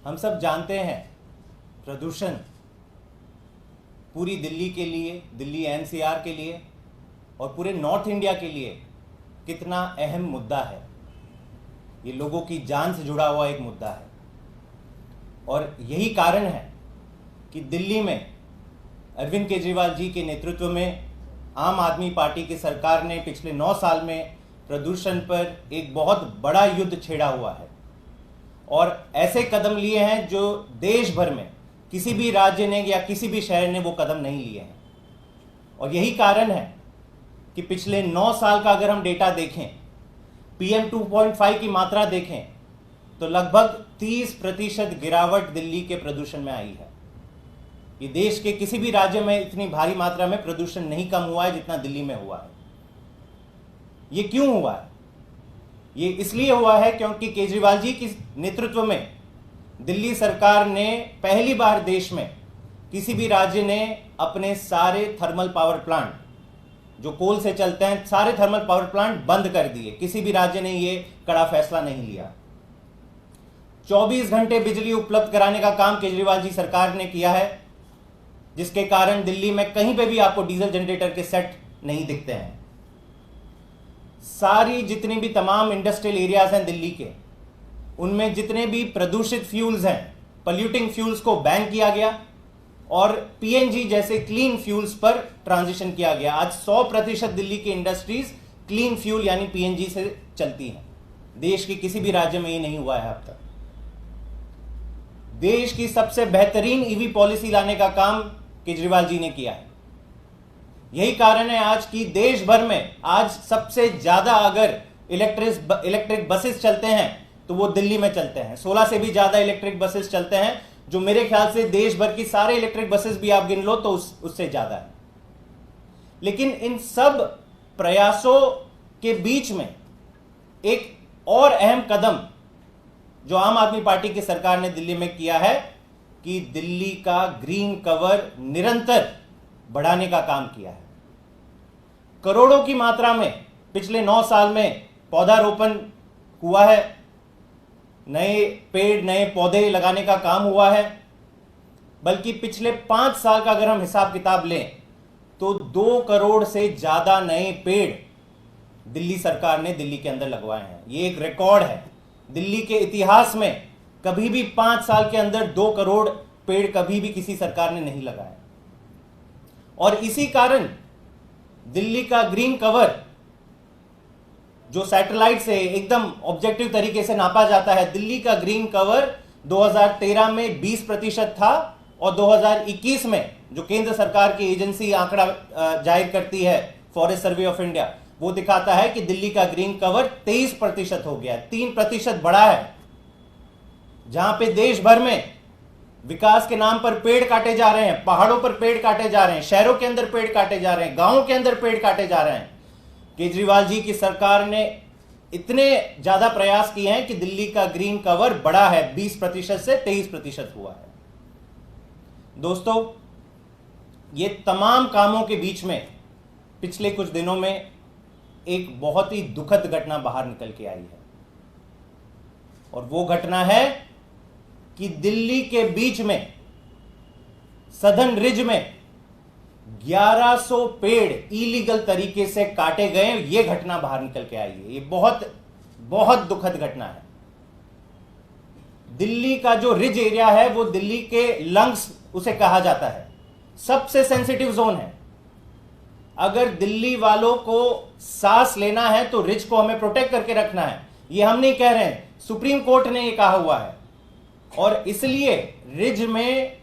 हम सब जानते हैं प्रदूषण पूरी दिल्ली के लिए, दिल्ली एनसीआर के लिए और पूरे नॉर्थ इंडिया के लिए कितना अहम मुद्दा है। ये लोगों की जान से जुड़ा हुआ एक मुद्दा है और यही कारण है कि दिल्ली में अरविंद केजरीवाल जी के नेतृत्व में आम आदमी पार्टी की सरकार ने पिछले 9 साल में प्रदूषण पर एक बहुत बड़ा युद्ध छेड़ा हुआ है और ऐसे कदम लिए हैं जो देश भर में किसी भी राज्य ने या किसी भी शहर ने वो कदम नहीं लिए हैं। और यही कारण है कि पिछले 9 साल का अगर हम डेटा देखें, PM 2.5 की मात्रा देखें तो लगभग 30% गिरावट दिल्ली के प्रदूषण में आई है। ये देश के किसी भी राज्य में इतनी भारी मात्रा में प्रदूषण नहीं कम हुआ है जितना दिल्ली में हुआ है। ये क्यों हुआ है? ये इसलिए हुआ है क्योंकि केजरीवाल जी के नेतृत्व में दिल्ली सरकार ने पहली बार देश में किसी भी राज्य ने अपने सारे थर्मल पावर प्लांट जो कोल से चलते हैं, सारे थर्मल पावर प्लांट बंद कर दिए। किसी भी राज्य ने ये कड़ा फैसला नहीं लिया। 24 घंटे बिजली उपलब्ध कराने का काम केजरीवाल जी सरकार ने किया है, जिसके कारण दिल्ली में कहीं पे भी आपको डीजल जनरेटर के सेट नहीं दिखते हैं। सारी जितनी भी तमाम इंडस्ट्रियल एरियाज हैं दिल्ली के, उनमें जितने भी प्रदूषित फ्यूल्स हैं, पॉल्यूटिंग फ्यूल्स को बैन किया गया और पीएनजी जैसे क्लीन फ्यूल्स पर ट्रांजिशन किया गया। आज 100% दिल्ली की इंडस्ट्रीज क्लीन फ्यूल यानी पीएनजी से चलती हैं। देश के किसी भी राज्य में ये नहीं हुआ है अब तक। देश की सबसे बेहतरीन ईवी पॉलिसी लाने का काम केजरीवाल जी ने किया है। यही कारण है आज की देश भर में आज सबसे ज्यादा अगर इलेक्ट्रिक बसेस चलते हैं तो वो दिल्ली में चलते हैं। 16 से भी ज्यादा इलेक्ट्रिक बसेस चलते हैं, जो मेरे ख्याल से देश भर की सारे इलेक्ट्रिक बसेस भी आप गिन लो तो उससे ज्यादा है। लेकिन इन सब प्रयासों के बीच में एक और अहम कदम जो आम आदमी पार्टी की सरकार ने दिल्ली में किया है कि दिल्ली का ग्रीन कवर निरंतर बढ़ाने का काम किया है। करोड़ों की मात्रा में पिछले 9 साल में पौधारोपण हुआ है, नए पेड़ नए पौधे लगाने का काम हुआ है। बल्कि पिछले 5 साल का अगर हम हिसाब किताब लें तो 2 करोड़ से ज्यादा नए पेड़ दिल्ली सरकार ने दिल्ली के अंदर लगवाए हैं। ये एक रिकॉर्ड है। दिल्ली के इतिहास में कभी भी 5 साल के अंदर 2 करोड़ पेड़ कभी भी किसी सरकार ने नहीं लगाए। और इसी कारण दिल्ली का ग्रीन कवर जो सैटेलाइट से एकदम ऑब्जेक्टिव तरीके से नापा जाता है, दिल्ली का ग्रीन कवर 2013 में 20% था और 2021 में जो केंद्र सरकार की एजेंसी आंकड़ा जाहिर करती है, फॉरेस्ट सर्वे ऑफ इंडिया, वो दिखाता है कि दिल्ली का ग्रीन कवर 23% हो गया, 3% बढ़ा है। जहां पे देश भर में विकास के नाम पर पेड़ काटे जा रहे हैं, पहाड़ों पर पेड़ काटे जा रहे हैं, शहरों के अंदर पेड़ काटे जा रहे हैं, गांवों के अंदर पेड़ काटे जा रहे हैं, केजरीवाल जी की सरकार ने इतने ज्यादा प्रयास किए हैं कि दिल्ली का ग्रीन कवर बढ़ा है, 20% से 23% हुआ है। दोस्तों, ये तमाम कामों के बीच में पिछले कुछ दिनों में एक बहुत ही दुखद घटना बाहर निकल के आई है और वो घटना है कि दिल्ली के बीच में सदर्न रिज में 1100 पेड़ इलीगल तरीके से काटे गए। ये घटना बाहर निकल के आई है। ये बहुत बहुत दुखद घटना है। दिल्ली का जो रिज एरिया है वो दिल्ली के लंग्स उसे कहा जाता है, सबसे सेंसिटिव जोन है। अगर दिल्ली वालों को सांस लेना है तो रिज को हमें प्रोटेक्ट करके रखना है। ये हम नहीं कह रहे हैं, सुप्रीम कोर्ट ने ये कहा हुआ है और इसलिए रिज में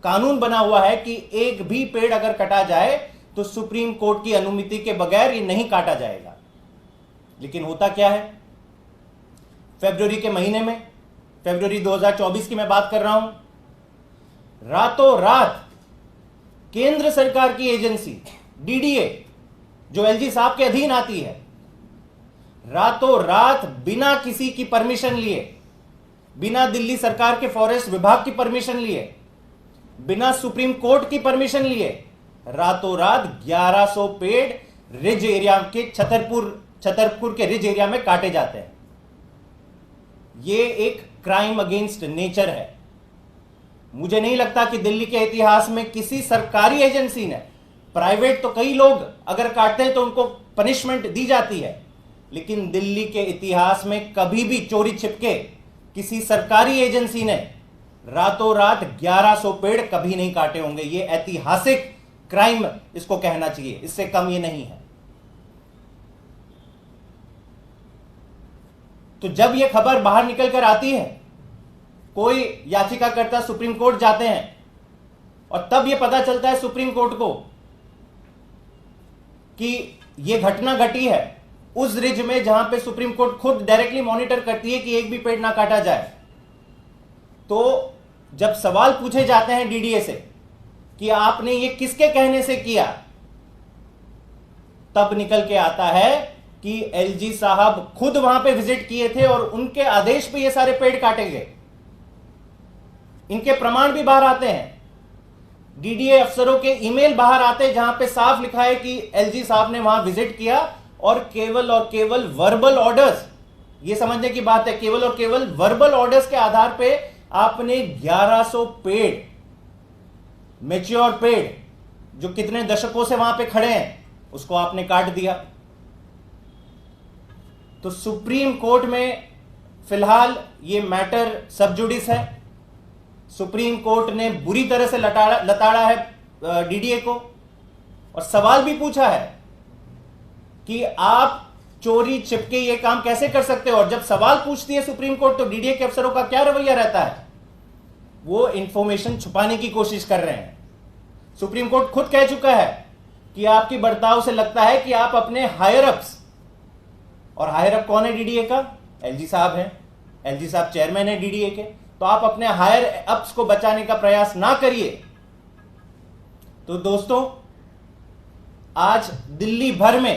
कानून बना हुआ है कि एक भी पेड़ अगर कटा जाए तो सुप्रीम कोर्ट की अनुमति के बगैर ये नहीं काटा जाएगा। लेकिन होता क्या है, फरवरी के महीने में, फरवरी 2024 की मैं बात कर रहा हूं, रातों रात केंद्र सरकार की एजेंसी डीडीए जो एलजी साहब के अधीन आती है, रातों रात बिना किसी की परमिशन लिए, बिना दिल्ली सरकार के फॉरेस्ट विभाग की परमिशन लिए, बिना सुप्रीम कोर्ट की परमिशन लिए, रातों रात 1100 पेड़ रिज एरिया के छतरपुर के रिज एरिया में काटे जाते हैं। ये एक क्राइम अगेंस्ट नेचर है। मुझे नहीं लगता कि दिल्ली के इतिहास में किसी सरकारी एजेंसी ने, प्राइवेट तो कई लोग अगर काटते हैं तो उनको पनिशमेंट दी जाती है, लेकिन दिल्ली के इतिहास में कभी भी चोरी छिपके किसी सरकारी एजेंसी ने रातों रात 1100 पेड़ कभी नहीं काटे होंगे। ये ऐतिहासिक क्राइम इसको कहना चाहिए, इससे कम ये नहीं है। तो जब ये खबर बाहर निकल कर आती है, कोई याचिकाकर्ता सुप्रीम कोर्ट जाते हैं और तब ये पता चलता है सुप्रीम कोर्ट को कि ये घटना घटी है उस रिज में जहां पे सुप्रीम कोर्ट खुद डायरेक्टली मॉनिटर करती है कि एक भी पेड़ ना काटा जाए। तो जब सवाल पूछे जाते हैं डीडीए से कि आपने ये किसके कहने से किया, तब निकल के आता है कि एलजी साहब खुद वहां पे विजिट किए थे और उनके आदेश पे ये सारे पेड़ काटे गए। इनके प्रमाण भी बाहर आते हैं, डीडीए अफसरों के ईमेल बाहर आते हैं जहां पे साफ लिखा है कि एलजी साहब ने वहां विजिट किया और केवल वर्बल ऑर्डर्स, ये समझने की बात है, केवल और केवल वर्बल ऑर्डर्स के आधार पे आपने 1100 पेड़, मैच्योर पेड़ जो कितने दशकों से वहां पे खड़े हैं, उसको आपने काट दिया। तो सुप्रीम कोर्ट में फिलहाल ये मैटर सब जुडिस है। सुप्रीम कोर्ट ने बुरी तरह से लताड़ा है डीडीए को और सवाल भी पूछा है कि आप चोरी छिपके ये काम कैसे कर सकते हो। और जब सवाल पूछती है सुप्रीम कोर्ट तो डीडीए के अफसरों का क्या रवैया रहता है, वो इंफॉर्मेशन छुपाने की कोशिश कर रहे हैं। सुप्रीम कोर्ट खुद कह चुका है कि आपकी बर्ताव से लगता है कि आप अपने हायर अप्स, और हायर अप कौन है डीडीए का, एलजी साहब हैं, एलजी साहब चेयरमैन है डीडीए के, तो आप अपने हायर अप्स को बचाने का प्रयास ना करिए। तो दोस्तों, आज दिल्ली भर में